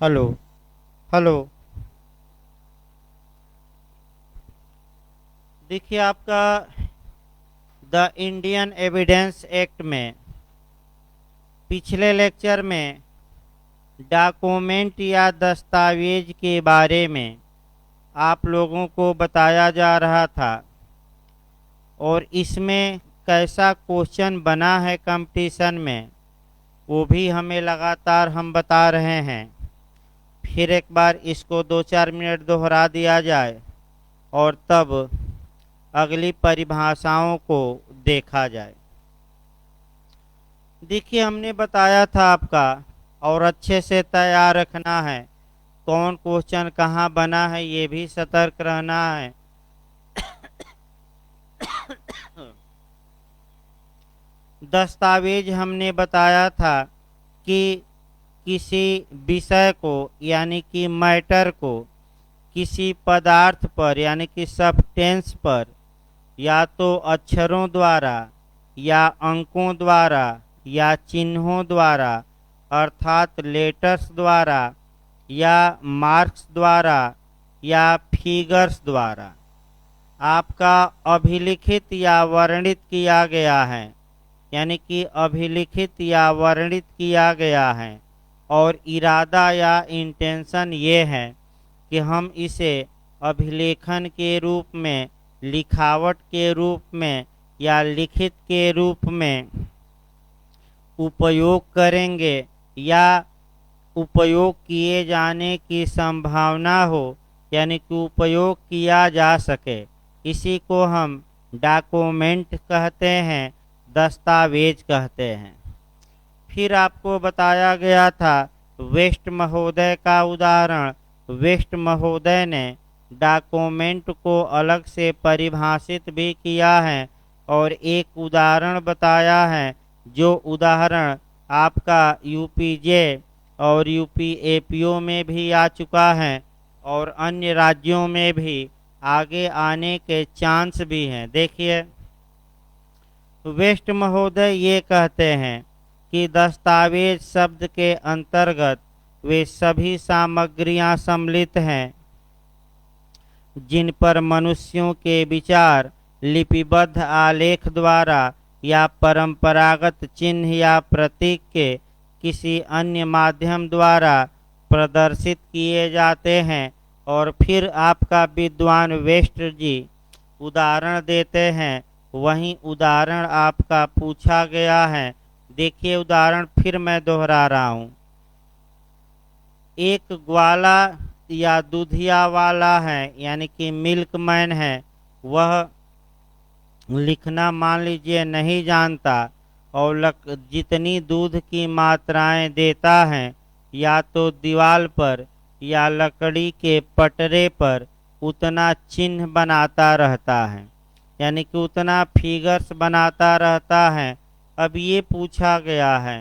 Hello. Hello. देखिए आपका the Indian evidence act में पिछले लेक्चर में डॉक्यूमेंट या दस्तावेज के बारे में आप लोगों को बताया जा रहा था और इसमें कैसा क्वेश्चन बना है कंपटीशन में वो भी हमें लगातार हम बता रहे हैं। फिर एक बार इसको 2-4 मिनट दोहरा दिया जाए और तब अगली परिभाषाओं को देखा जाए। देखिए हमने बताया था आपका और अच्छे से तैयार रखना है, कौन क्वेश्चन कहाँ बना है ये भी सतर्क रहना है। दस्तावेज हमने बताया था कि किसी विषय को यानी कि मैटर को किसी पदार्थ पर यानी कि सब्सटेंस पर या तो अक्षरों द्वारा या अंकों द्वारा या चिन्हों द्वारा अर्थात लेटर्स द्वारा या मार्क्स द्वारा या फिगर्स द्वारा आपका अभिलिखित या वर्णित किया गया है, यानी कि अभिलिखित या वर्णित किया गया है और इरादा या इंटेंशन ये है कि हम इसे अभिलेखन के रूप में, लिखावट के रूप में या लिखित के रूप में उपयोग करेंगे या उपयोग किए जाने की संभावना हो, यानी कि उपयोग किया जा सके, इसी को हम डॉक्यूमेंट कहते हैं, दस्तावेज कहते हैं। फिर आपको बताया गया था वेस्ट महोदय का उदाहरण। वेस्ट महोदय ने डॉक्यूमेंट को अलग से परिभाषित भी किया है और एक उदाहरण बताया है, जो उदाहरण आपका यूपीजे और यूपीएपीओ में भी आ चुका है और अन्य राज्यों में भी आगे आने के चांस भी हैं। देखिए वेस्ट महोदय ये कहते हैं कि दस्तावेज शब्द के अंतर्गत वे सभी सामग्रियां सम्मिलित हैं जिन पर मनुष्यों के विचार लिपिबद्ध आलेख द्वारा या परंपरागत चिन्ह या प्रतीक के किसी अन्य माध्यम द्वारा प्रदर्शित किए जाते हैं। और फिर आपका विद्वान वेस्ट जी उदाहरण देते हैं, वही उदाहरण आपका पूछा गया है। देखिए उदाहरण फिर मैं दोहरा रहा हूँ। एक ग्वाला या दूधिया वाला है यानी कि मिल्कमैन है, वह लिखना मान लीजिए नहीं जानता और जितनी दूध की मात्राएं देता है या तो दीवार पर या लकड़ी के पटरे पर उतना चिन्ह बनाता रहता है, यानी कि उतना फिगर्स बनाता रहता है। अब ये पूछा गया है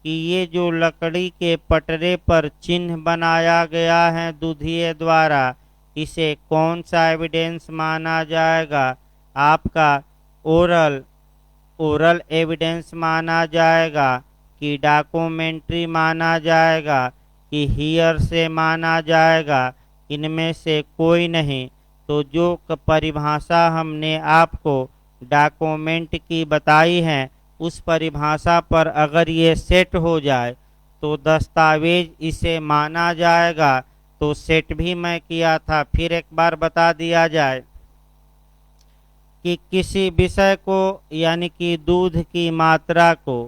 कि ये जो लकड़ी के पटरे पर चिन्ह बनाया गया है दूधिये द्वारा, इसे कौन सा एविडेंस माना जाएगा? आपका ओरल एविडेंस माना जाएगा कि डॉक्यूमेंट्री माना जाएगा कि हियर से माना जाएगा? इनमें से कोई नहीं। तो जो परिभाषा हमने आपको डॉक्यूमेंट की बताई है उस परिभाषा पर अगर ये सेट हो जाए तो दस्तावेज इसे माना जाएगा। तो सेट भी मैं किया था, फिर एक बार बता दिया जाए कि किसी विषय को यानी कि दूध की मात्रा को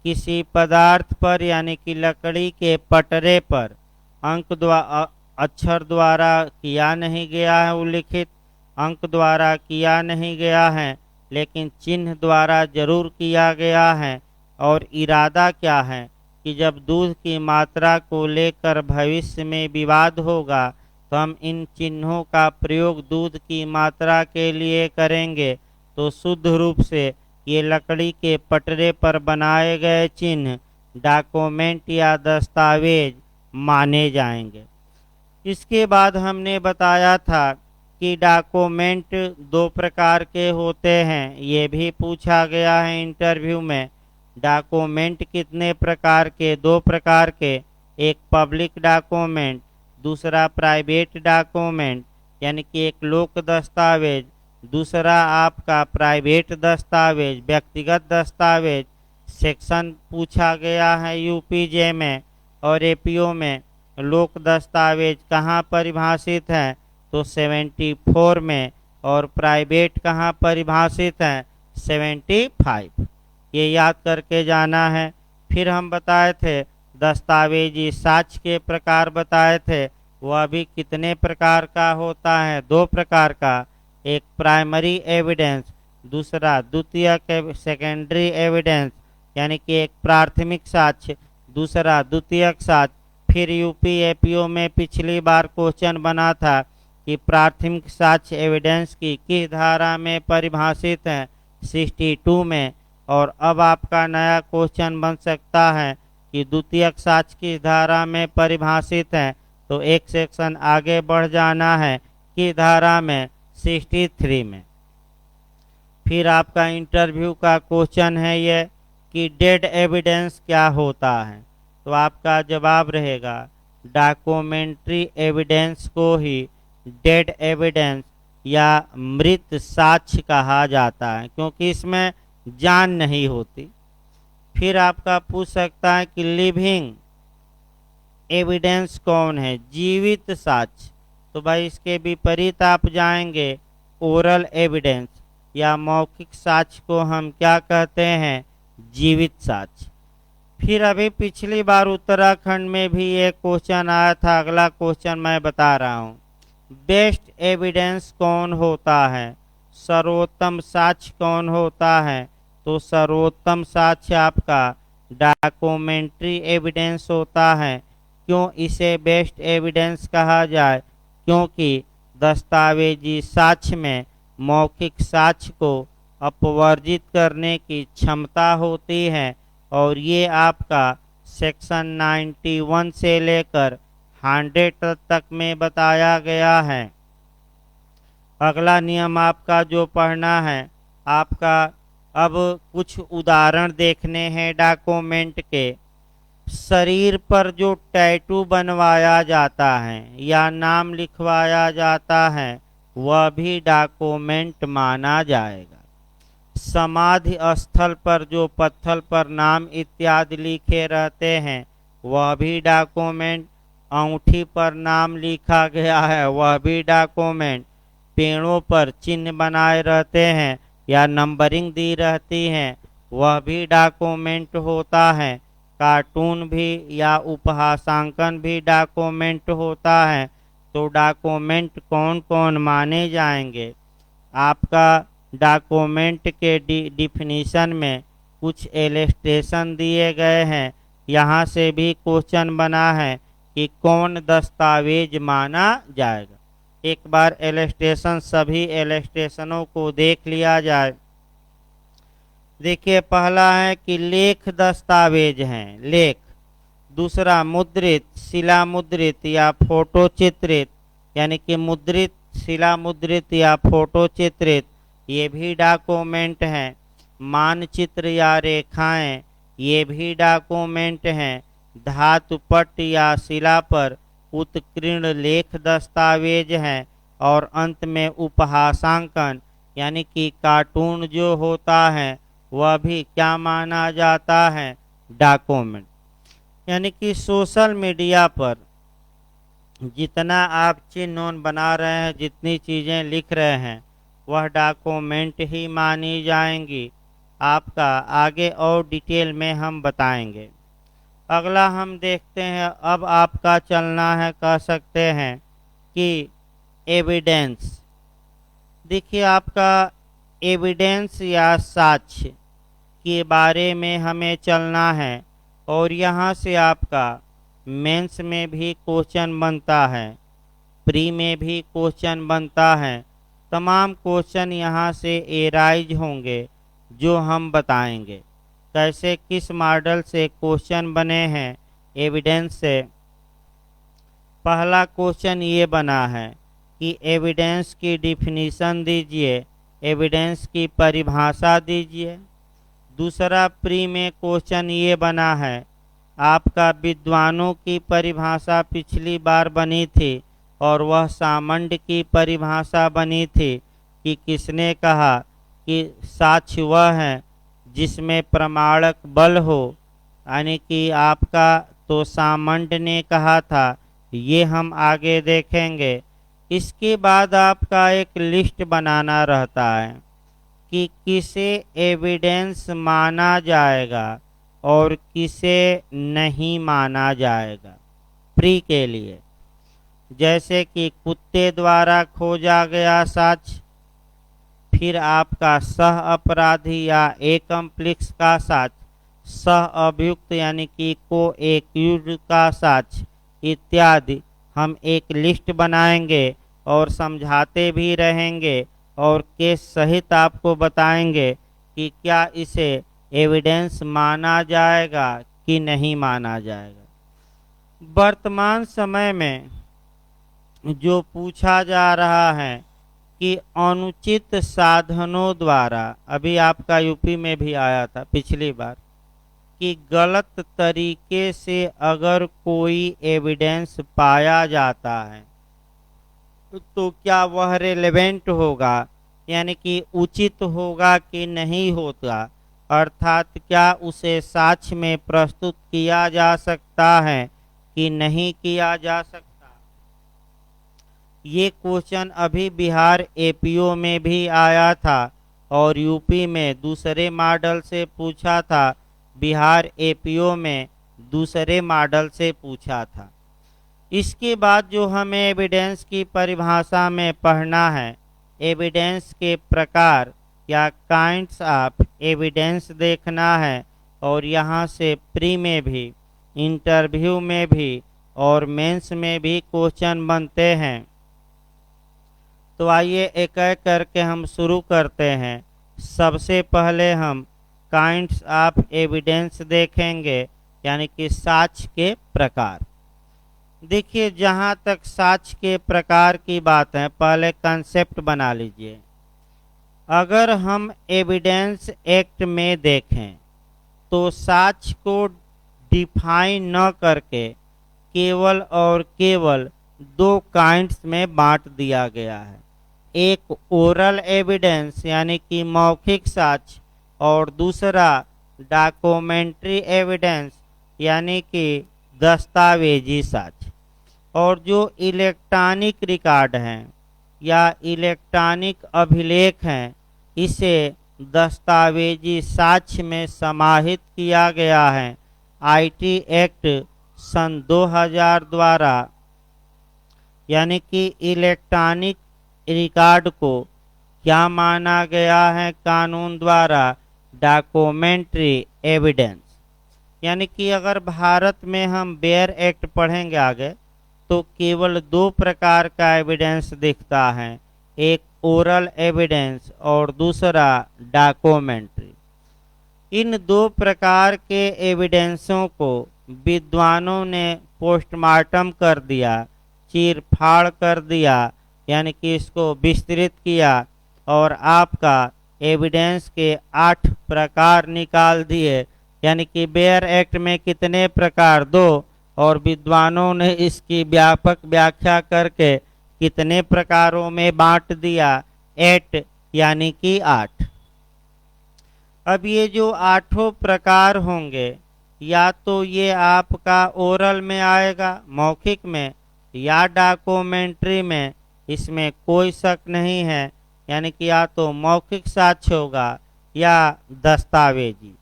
किसी पदार्थ पर यानी कि लकड़ी के पटरे पर अंक द्वारा अक्षर द्वारा किया नहीं गया है, उल्लिखित अंक द्वारा किया नहीं गया है, लेकिन चिन्ह द्वारा जरूर किया गया है। और इरादा क्या है कि जब दूध की मात्रा को लेकर भविष्य में विवाद होगा तो हम इन चिन्हों का प्रयोग दूध की मात्रा के लिए करेंगे। तो शुद्ध रूप से ये लकड़ी के पटरे पर बनाए गए चिन्ह डॉक्यूमेंट या दस्तावेज माने जाएंगे। इसके बाद हमने बताया था कि डॉक्यूमेंट दो प्रकार के होते हैं, ये भी पूछा गया है इंटरव्यू में। डॉक्यूमेंट कितने प्रकार के? दो प्रकार के। एक पब्लिक डॉक्यूमेंट, दूसरा प्राइवेट डॉक्यूमेंट यानी कि एक लोक दस्तावेज, दूसरा आपका प्राइवेट दस्तावेज, व्यक्तिगत दस्तावेज। सेक्शन पूछा गया है यूपीजे में और एपीओ में। लोक दस्तावेज कहाँ परिभाषित है तो 74 में, और प्राइवेट कहाँ परिभाषित है 75। ये याद करके जाना है। फिर हम बताए थे दस्तावेजी साक्ष्य के प्रकार बताए थे, वह भी कितने प्रकार का होता है, 2 प्रकार का। एक प्राइमरी एविडेंस, दूसरा द्वितीयक सेकेंडरी एविडेंस यानी कि एक प्राथमिक साक्ष्य, दूसरा द्वितीयक साक्ष्य। फिर यूपीएपीओ में पिछली बार क्वेश्चन बना था कि प्राथमिक साक्ष्य एविडेंस की किस धारा में परिभाषित है, 62 में। और अब आपका नया क्वेश्चन बन सकता है कि द्वितीयक साक्ष्य किस धारा में परिभाषित है, तो एक सेक्शन आगे बढ़ जाना है किस धारा में, 63 में। फिर आपका इंटरव्यू का क्वेश्चन है ये कि डेड एविडेंस क्या होता है, तो आपका जवाब रहेगा डॉक्यूमेंट्री एविडेंस को ही डेड एविडेंस या मृत साक्ष्य कहा जाता है, क्योंकि इसमें जान नहीं होती। फिर आपका पूछ सकता है कि लिविंग एविडेंस कौन है, जीवित साक्ष्य, तो भाई इसके विपरीत आप जाएंगे, ओरल एविडेंस या मौखिक साक्ष्य को हम क्या कहते हैं, जीवित साक्ष्य। फिर अभी पिछली बार उत्तराखंड में भी एक क्वेश्चन आया था, अगला क्वेश्चन मैं बता रहा हूँ। बेस्ट एविडेंस कौन होता है, सर्वोत्तम साक्ष्य कौन होता है, तो सर्वोत्तम साक्ष्य आपका डॉक्यूमेंट्री एविडेंस होता है। क्यों इसे बेस्ट एविडेंस कहा जाए, क्योंकि दस्तावेजी साक्ष्य में मौखिक साक्ष्य को अपवर्जित करने की क्षमता होती है, और ये आपका सेक्शन 91 से लेकर 100 तक में बताया गया है। अगला नियम आपका जो पढ़ना है, आपका अब कुछ उदाहरण देखने हैं डॉक्यूमेंट के। शरीर पर जो टैटू बनवाया जाता है या नाम लिखवाया जाता है, वह भी डॉक्यूमेंट माना जाएगा। समाधि स्थल पर जो पत्थर पर नाम इत्यादि लिखे रहते हैं, वह भी डॉक्यूमेंट। अंगूठी पर नाम लिखा गया है, वह भी डॉक्यूमेंट। पेड़ों पर चिन्ह बनाए रहते हैं या नंबरिंग दी रहती है, वह भी डॉक्यूमेंट होता है। कार्टून भी या उपहासांकन भी डॉक्यूमेंट होता है। तो डॉक्यूमेंट कौन कौन माने जाएंगे, आपका डॉक्यूमेंट के डिफिनीशन में कुछ इलस्ट्रेशन दिए गए हैं। यहाँ से भी क्वेश्चन बना है कि कौन दस्तावेज माना जाएगा। एक बार इलस्ट्रेशन, सभी इलस्ट्रेशनों को देख लिया जाए। देखिए, पहला है कि लेख दस्तावेज हैं, लेख। दूसरा मुद्रित, शिला मुद्रित या फोटो चित्रित यानी कि मुद्रित, शिला मुद्रित या फोटो चित्रित, ये भी डॉक्यूमेंट हैं। मानचित्र या रेखाएं, ये भी डॉक्यूमेंट हैं। धातु पट या शिला पर उत्कीर्ण लेख दस्तावेज हैं। और अंत में उपहासांकन यानी कि कार्टून जो होता है, वह भी क्या माना जाता है, डॉक्यूमेंट। यानी कि सोशल मीडिया पर जितना आप चिन्ह बना रहे हैं, जितनी चीज़ें लिख रहे हैं, वह डॉक्यूमेंट ही मानी जाएंगी। आपका आगे और डिटेल में हम बताएंगे। अगला हम देखते हैं, अब आपका चलना है, कह सकते हैं कि एविडेंस। देखिए, आपका एविडेंस या साक्ष्य के बारे में हमें चलना है, और यहाँ से आपका मेंस में भी क्वेश्चन बनता है, प्री में भी क्वेश्चन बनता है। तमाम क्वेश्चन यहाँ से एराइज होंगे जो हम बताएंगे। कैसे, किस मॉडल से क्वेश्चन बने हैं एविडेंस से। पहला क्वेश्चन ये बना है कि एविडेंस की डिफिनीशन दीजिए, एविडेंस की परिभाषा दीजिए। दूसरा प्री में क्वेश्चन ये बना है, आपका विद्वानों की परिभाषा पिछली बार बनी थी और वह सामंड की परिभाषा बनी थी कि किसने कहा कि साक्ष्य वह है जिसमें प्रमाणक बल हो, यानी कि आपका तो सामंड ने कहा था। ये हम आगे देखेंगे। इसके बाद आपका एक लिस्ट बनाना रहता है कि किसे एविडेंस माना जाएगा और किसे नहीं माना जाएगा प्री के लिए। जैसे कि कुत्ते द्वारा खोजा गया साक्ष्य, फिर आपका सह अपराधी या एकम्प्लिक्स का साक्ष्य, सह अभियुक्त यानी कि को एक्यूज्ड का साक्ष्य इत्यादि। हम एक लिस्ट बनाएंगे और समझाते भी रहेंगे और केस सहित आपको बताएंगे कि क्या इसे एविडेंस माना जाएगा कि नहीं माना जाएगा। वर्तमान समय में जो पूछा जा रहा है कि अनुचित साधनों द्वारा, अभी आपका यूपी में भी आया था पिछली बार, कि गलत तरीके से अगर कोई एविडेंस पाया जाता है तो क्या वह रेलेवेंट होगा, यानी कि उचित होगा कि नहीं होगा, अर्थात क्या उसे साक्ष्य में प्रस्तुत किया जा सकता है कि नहीं किया जा सकता। ये क्वेश्चन अभी बिहार एपीओ में भी आया था और यूपी में दूसरे मॉडल से पूछा था, बिहार एपीओ में दूसरे मॉडल से पूछा था। इसके बाद जो हमें एविडेंस की परिभाषा में पढ़ना है, एविडेंस के प्रकार या काइंड्स ऑफ एविडेंस देखना है और यहाँ से प्री में भी, इंटरव्यू में भी और मेंस में भी क्वेश्चन बनते हैं। तो आइए एक एक करके हम शुरू करते हैं। सबसे पहले हम काइंड्स ऑफ एविडेंस देखेंगे, यानी कि साक्ष्य के प्रकार। देखिए, जहाँ तक साक्ष्य के प्रकार की बात है, पहले कंसेप्ट बना लीजिए। अगर हम एविडेंस एक्ट में देखें तो साक्ष्य को डिफाइन न करके केवल और केवल दो काइंड्स में बांट दिया गया है। एक ओरल एविडेंस यानी कि मौखिक साक्ष्य और दूसरा डॉक्यूमेंट्री एविडेंस यानी कि दस्तावेजी साक्ष्य। और जो इलेक्ट्रॉनिक रिकॉर्ड हैं या इलेक्ट्रॉनिक अभिलेख हैं, इसे दस्तावेजी साक्ष्य में समाहित किया गया है आईटी एक्ट सन 2000 द्वारा। यानी कि इलेक्ट्रॉनिक रिकॉर्ड को क्या माना गया है कानून द्वारा, डॉक्यूमेंट्री एविडेंस। यानी कि अगर भारत में हम बेयर एक्ट पढ़ेंगे आगे तो केवल दो प्रकार का एविडेंस दिखता है, एक ओरल एविडेंस और दूसरा डॉक्यूमेंट्री। इन दो प्रकार के एविडेंसों को विद्वानों ने पोस्टमार्टम कर दिया, चीर फाड़ कर दिया, यानी कि इसको विस्तृत किया और आपका एविडेंस के 8 प्रकार निकाल दिए। यानी कि बेयर एक्ट में कितने प्रकार, 2, और विद्वानों ने इसकी व्यापक व्याख्या करके कितने प्रकारों में बांट दिया, 8 यानी कि 8। अब ये जो 8 प्रकार होंगे, या तो ये आपका ओरल में आएगा मौखिक में या डॉक्यूमेंट्री में, इसमें कोई शक नहीं है। यानी कि या तो मौखिक साक्ष्य होगा या दस्तावेजी।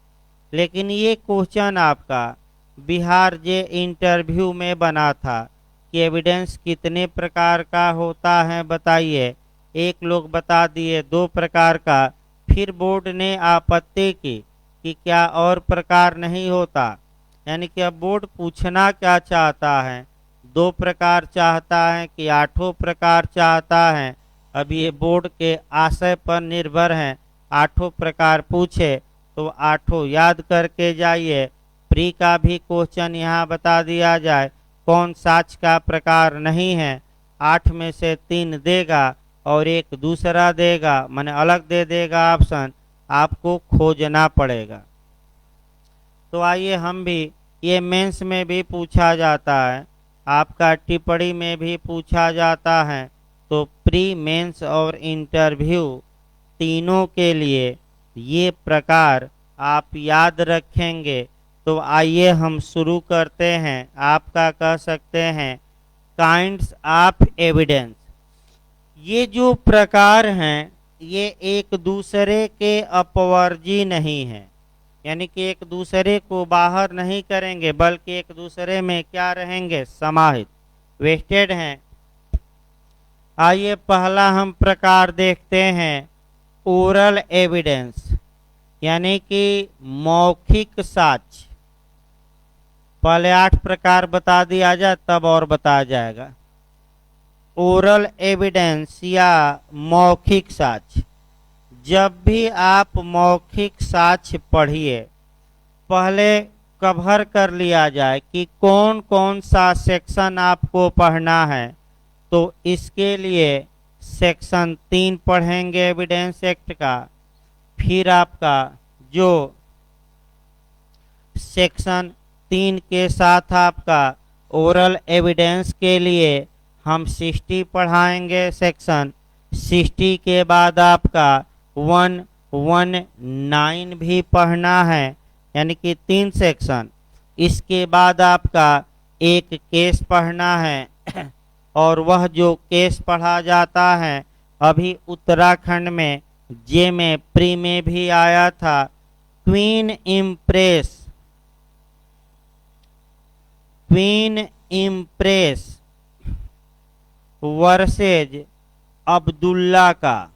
लेकिन ये क्वेश्चन आपका बिहार जे इंटरव्यू में बना था कि एविडेंस कितने प्रकार का होता है बताइए। एक लोग बता दिए 2 प्रकार का, फिर बोर्ड ने आपत्ति की कि क्या और प्रकार नहीं होता। यानी कि अब बोर्ड पूछना क्या चाहता है, 2 प्रकार चाहता है कि 8 प्रकार चाहता है। अब ये बोर्ड के आशय पर निर्भर है, 8 प्रकार पूछे तो 8 याद करके जाइए। प्री का भी क्वेश्चन यहाँ बता दिया जाए, कौन साक्ष्य का प्रकार नहीं है। 8 में से 3 देगा और एक दूसरा देगा, माने अलग दे देगा ऑप्शन, आपको खोजना पड़ेगा। तो आइए हम भी ये मेंस में भी पूछा जाता है, आपका टिप्पणी में भी पूछा जाता है। तो प्री मेंस और इंटरव्यू तीनों के लिए ये प्रकार आप याद रखेंगे। तो आइए हम शुरू करते हैं। आपका कह सकते हैं काइंड्स ऑफ एविडेंस। ये जो प्रकार हैं ये एक दूसरे के अपवर्जी नहीं है, यानी कि एक दूसरे को बाहर नहीं करेंगे, बल्कि एक दूसरे में क्या रहेंगे, समाहित, वेस्टेड हैं। आइए पहला हम प्रकार देखते हैं ओरल एविडेंस, यानी कि मौखिक साक्ष्य। पहले 8 प्रकार बता दिया जाए तब और बताया जाएगा। ओरल एविडेंस या मौखिक साक्ष्य। जब भी आप मौखिक साक्ष्य पढ़िए, पहले कवर कर लिया जाए कि कौन कौन सा सेक्शन आपको पढ़ना है। तो इसके लिए सेक्शन 3 पढ़ेंगे एविडेंस एक्ट का। फिर आपका जो सेक्शन 3 के साथ आपका ओरल एविडेंस के लिए हम 60 पढ़ाएंगे सेक्शन। 60 के बाद आपका 119 भी पढ़ना है, यानी कि 3 सेक्शन। इसके बाद आपका एक केस पढ़ना है और वह जो केस पढ़ा जाता है अभी उत्तराखंड में जे में प्री में भी आया था, क्वीन इम्प्रेस वर्सेज अब्दुल्ला का।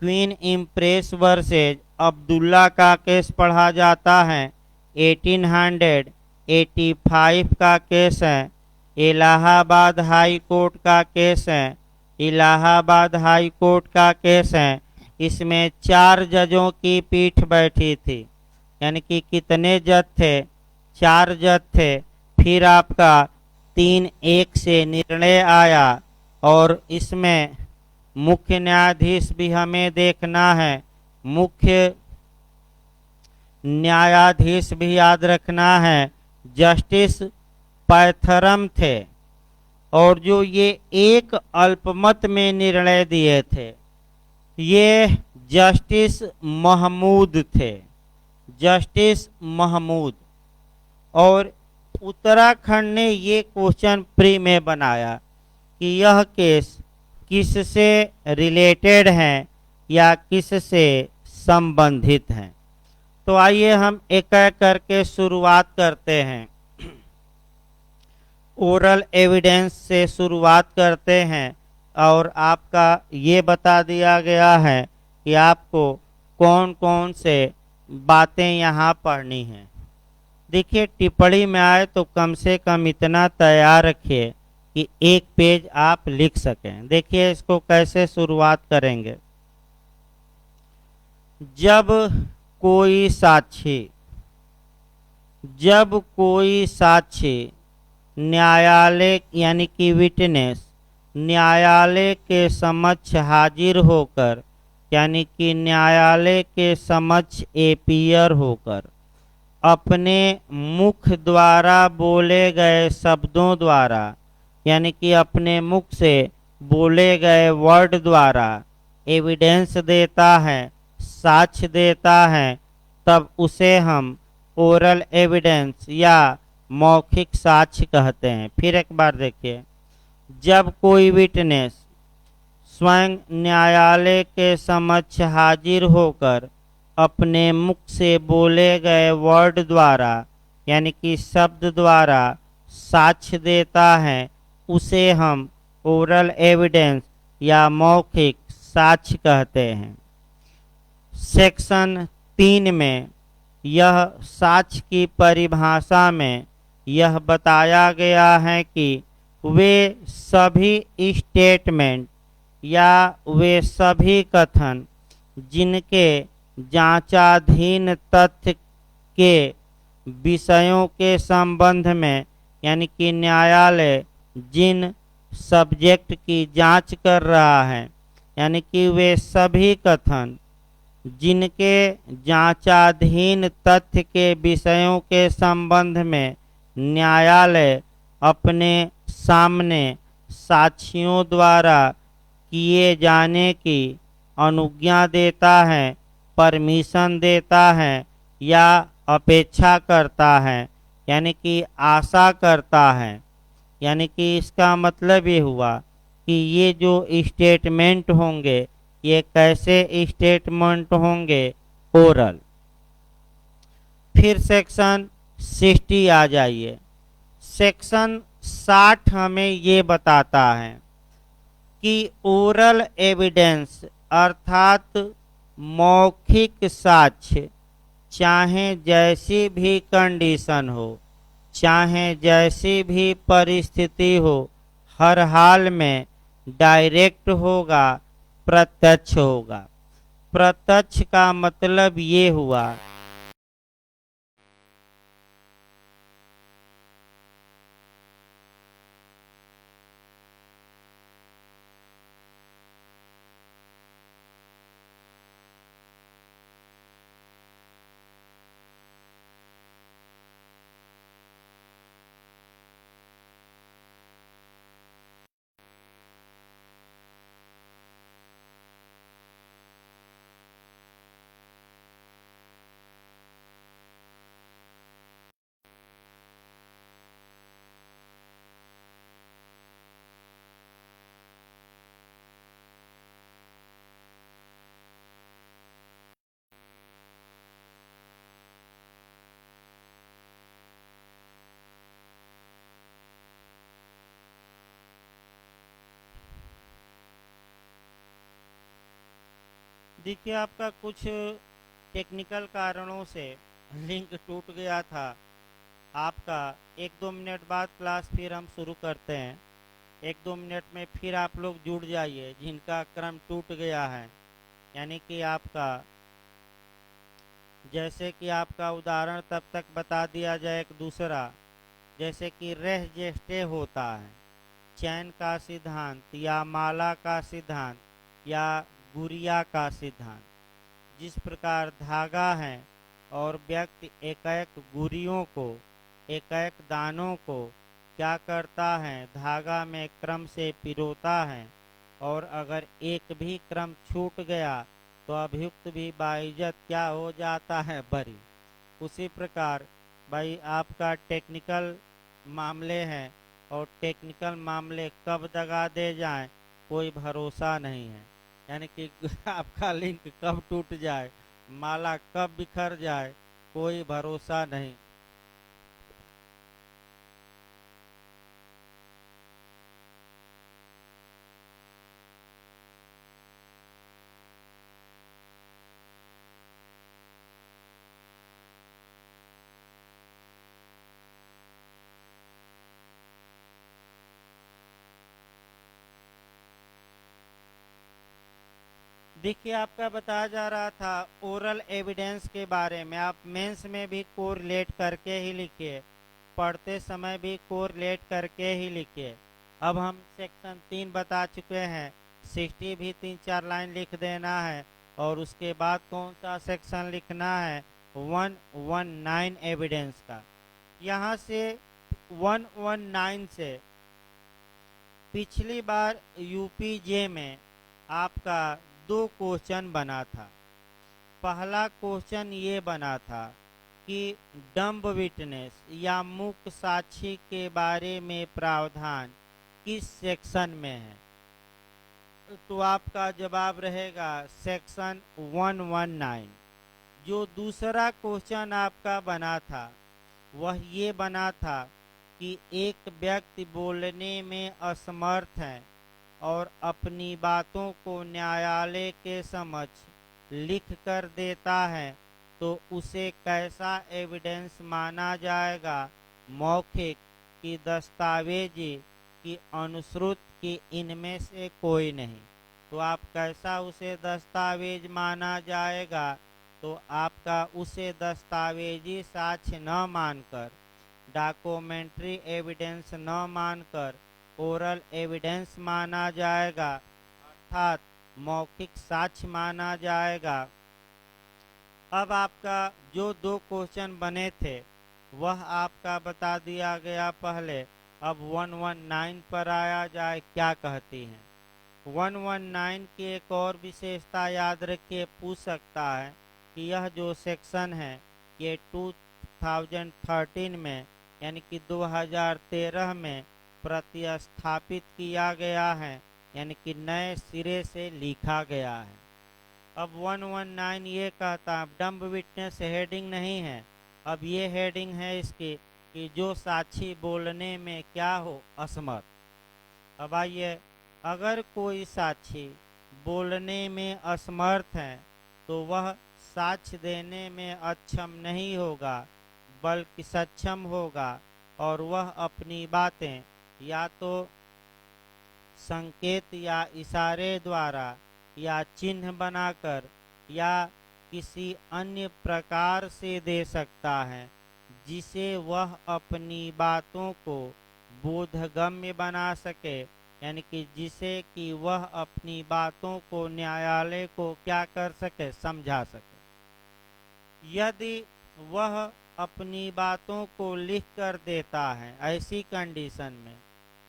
क्वीन इम्प्रेस वर्सेज अब्दुल्ला का केस पढ़ा जाता है। 1885 का केस है। इलाहाबाद हाई कोर्ट का केस है। इलाहाबाद हाई कोर्ट का केस है। इसमें 4 जजों की पीठ बैठी थी, यानी कि कितने जज थे, 4 जज थे। फिर आपका 3-1 से निर्णय आया और इसमें मुख्य न्यायाधीश भी हमें देखना है। मुख्य न्यायाधीश भी याद रखना है, जस्टिस पैथरम थे। और जो ये एक अल्पमत में निर्णय दिए थे ये जस्टिस महमूद थे, जस्टिस महमूद। और उत्तराखंड ने ये क्वेश्चन प्री में बनाया कि यह केस किससे रिलेटेड हैं या किससे संबंधित हैं। तो आइए हम एक एक करके शुरुआत करते हैं। ओरल एविडेंस से शुरुआत करते हैं और आपका ये बता दिया गया है कि आपको कौन कौन से बातें यहाँ पढ़नी हैं। देखिए टिप्पणी में आए तो कम से कम इतना तैयार रखिए कि 1 पेज आप लिख सकें। देखिए इसको कैसे शुरुआत करेंगे। जब कोई साक्षी न्यायालय यानी कि विटनेस न्यायालय के समक्ष हाजिर होकर, यानी कि न्यायालय के समक्ष एपियर होकर अपने मुख द्वारा बोले गए शब्दों द्वारा, यानी कि अपने मुख से बोले गए वर्ड द्वारा एविडेंस देता है, साक्ष्य देता है, तब उसे हम ओरल एविडेंस या मौखिक साक्ष्य कहते हैं। फिर एक बार देखिए, जब कोई विटनेस स्वयं न्यायालय के समक्ष हाजिर होकर अपने मुख से बोले गए वर्ड द्वारा, यानी कि शब्द द्वारा साक्ष्य देता है, उसे हम ओरल एविडेंस या मौखिक साक्ष्य कहते हैं। सेक्शन 3 में यह साक्ष्य की परिभाषा में यह बताया गया है कि वे सभी स्टेटमेंट या वे सभी कथन जिनके जांचाधीन तथ्य के विषयों के संबंध में, यानी कि न्यायालय जिन सब्जेक्ट की जांच कर रहा है, यानी कि वे सभी कथन जिनके जांचाधीन तथ्य के विषयों के संबंध में न्यायालय अपने सामने साक्षियों द्वारा किए जाने की अनुज्ञा देता है, परमिशन देता है या अपेक्षा करता है, यानी कि आशा करता है। यानी कि इसका मतलब ये हुआ कि ये जो स्टेटमेंट होंगे, ये कैसे स्टेटमेंट होंगे? ओरल। फिर सेक्शन 60 आ जाइए। सेक्शन 60 हमें ये बताता है कि ओरल एविडेंस अर्थात मौखिक साक्ष्य, चाहे जैसी भी कंडीशन हो, चाहे जैसी भी परिस्थिति हो, हर हाल में डायरेक्ट होगा, प्रत्यक्ष होगा। प्रत्यक्ष का मतलब ये हुआ देखिए आपका कुछ टेक्निकल कारणों से लिंक टूट गया था आपका। 1-2 मिनट बाद क्लास फिर हम शुरू करते हैं। 1-2 मिनट में फिर आप लोग जुड़ जाइए जिनका क्रम टूट गया है। यानी कि आपका जैसे कि आपका उदाहरण तब तक बता दिया जाए। एक दूसरा जैसे कि रह जेष्टे होता है, चैन का सिद्धांत या माला का सिद्धांत या गुड़िया का सिद्धांत। जिस प्रकार धागा है और व्यक्ति एक एक गुड़ियों को, एक एक दानों को क्या करता है, धागा में क्रम से पिरोता है, और अगर एक भी क्रम छूट गया तो अभियुक्त भी बाइज्जत क्या हो जाता है, बरी। उसी प्रकार भाई आपका टेक्निकल मामले हैं, और टेक्निकल मामले कब दगा दे जाएं कोई भरोसा नहीं है। यानी कि आपका लिंक कब टूट जाए, माला कब बिखर जाए, कोई भरोसा नहीं। देखिए आपका बताया जा रहा था ओरल एविडेंस के बारे में। आप मेंस में भी कोरिलेट करके ही लिखिए, पढ़ते समय भी कोरिलेट करके ही लिखिए। अब हम सेक्शन 3 बता चुके हैं, 60 भी 3-4 लाइन लिख देना है। और उसके बाद कौन सा सेक्शन लिखना है? 119 एविडेंस का। यहाँ से 119 से पिछली बार यूपीजे में आपका 2 क्वेश्चन बना था। पहला क्वेश्चन ये बना था कि डम्ब विटनेस या मूक साक्षी के बारे में प्रावधान किस सेक्शन में है? तो आपका जवाब रहेगा सेक्शन 119। जो दूसरा क्वेश्चन आपका बना था वह ये बना था कि एक व्यक्ति बोलने में असमर्थ है और अपनी बातों को न्यायालय के समक्ष लिख कर देता है, तो उसे कैसा एविडेंस माना जाएगा? मौखिक कि दस्तावेजी कि अनुश्रुत कि इनमें से कोई नहीं? तो आप कैसा उसे दस्तावेज माना जाएगा? तो आपका उसे दस्तावेजी साक्ष्य न मानकर, डॉक्यूमेंट्री एविडेंस न मानकर ओरल एविडेंस माना जाएगा, अर्थात मौखिक साक्ष्य माना जाएगा। अब आपका जो दो क्वेश्चन बने थे वह आपका बता दिया गया पहले। अब 119 पर आया जाए, क्या कहती हैं। 119 की एक और विशेषता याद रखिए, पूछ सकता है कि यह जो सेक्शन है ये 2013 में यानी कि 2013 में प्रतिस्थापित किया गया है, यानी कि नए सिरे से लिखा गया है। अब 119 ये कहता, डम्ब विटनेस हेडिंग नहीं है, अब ये हेडिंग है इसकी कि जो साक्षी बोलने में क्या हो, असमर्थ। अब आइए, अगर कोई साक्षी बोलने में असमर्थ है तो वह साक्ष्य देने में अक्षम नहीं होगा बल्कि सक्षम होगा, और वह अपनी बातें या तो संकेत या इशारे द्वारा या चिन्ह बनाकर या किसी अन्य प्रकार से दे सकता है जिसे वह अपनी बातों को बोधगम्य बना सके, यानी कि जिसे कि वह अपनी बातों को न्यायालय को क्या कर सके, समझा सके। यदि वह अपनी बातों को लिख कर देता है ऐसी कंडीशन में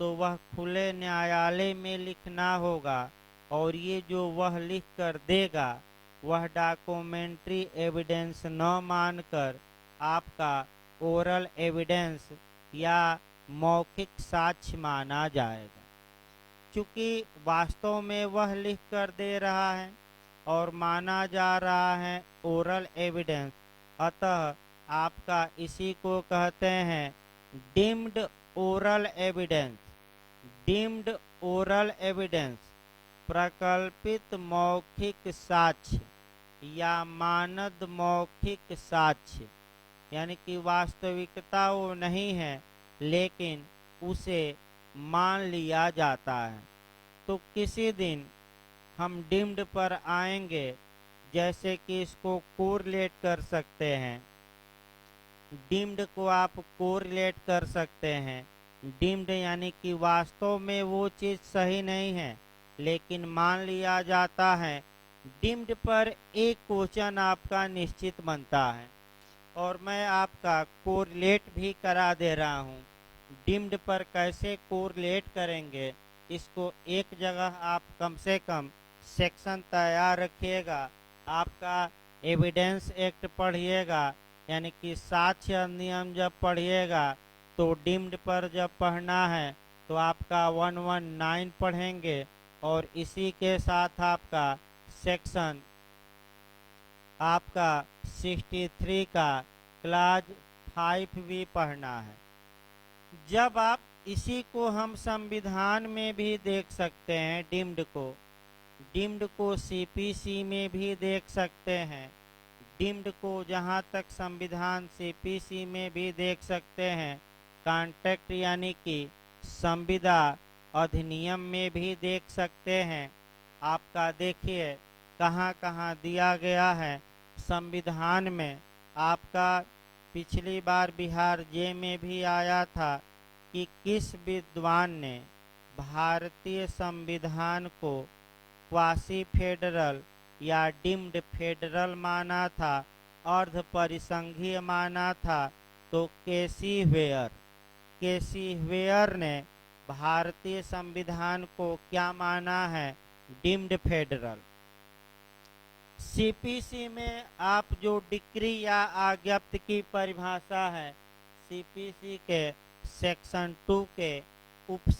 तो वह खुले न्यायालय में लिखना होगा, और ये जो वह लिख कर देगा वह डॉक्यूमेंट्री एविडेंस न मानकर आपका ओरल एविडेंस या मौखिक साक्ष्य माना जाएगा। चूंकि वास्तव में वह लिख कर दे रहा है और माना जा रहा है ओरल एविडेंस, अतः आपका इसी को कहते हैं deemed oral evidence. Deemed oral evidence प्रकल्पित मौखिक साक्ष्य या मानद मौखिक साक्ष्य, यानी कि वास्तविकता वो नहीं है लेकिन उसे मान लिया जाता है। तो किसी दिन हम डीम्ड पर आएंगे, जैसे कि इसको कोरिलेट कर सकते हैं। डीम्ड को आप कोरिलेट कर सकते हैं। डीम्ड यानी कि वास्तव में वो चीज़ सही नहीं है लेकिन मान लिया जाता है। डीम्ड पर एक क्वेश्चन आपका निश्चित बनता है और मैं आपका कोरिलेट भी करा दे रहा हूँ। डीम्ड पर कैसे कोरिलेट करेंगे, इसको एक जगह आप कम से कम सेक्शन तैयार रखिएगा। आपका एविडेंस एक्ट पढ़िएगा, यानी कि साक्ष्य अधिनियम जब पढ़िएगा तो डीम्ड पर जब पढ़ना है तो आपका 119 पढ़ेंगे और इसी के साथ आपका सेक्शन आपका 63 का क्लाज 5 भी पढ़ना है। जब आप इसी को हम संविधान में भी देख सकते हैं, डीम्ड को सीपीसी में भी देख सकते हैं। डीम्ड को जहां तक संविधान सीपीसी में भी देख सकते हैं, कॉन्ट्रैक्ट यानी कि संविदा अधिनियम में भी देख सकते हैं। आपका देखिए कहाँ कहाँ दिया गया है संविधान में। आपका पिछली बार बिहार जे में भी आया था कि किस विद्वान ने भारतीय संविधान को क्वासी फेडरल या डीम्ड फेडरल माना था, अर्ध परिसंघीय माना था। तो केसी वेयर ने भारतीय संविधान को क्या माना है, डीम्ड फेडरल। सीपीसी में आप जो डिक्री या आज्ञप्ति की परिभाषा है, सीपीसी के सेक्शन 2 के उप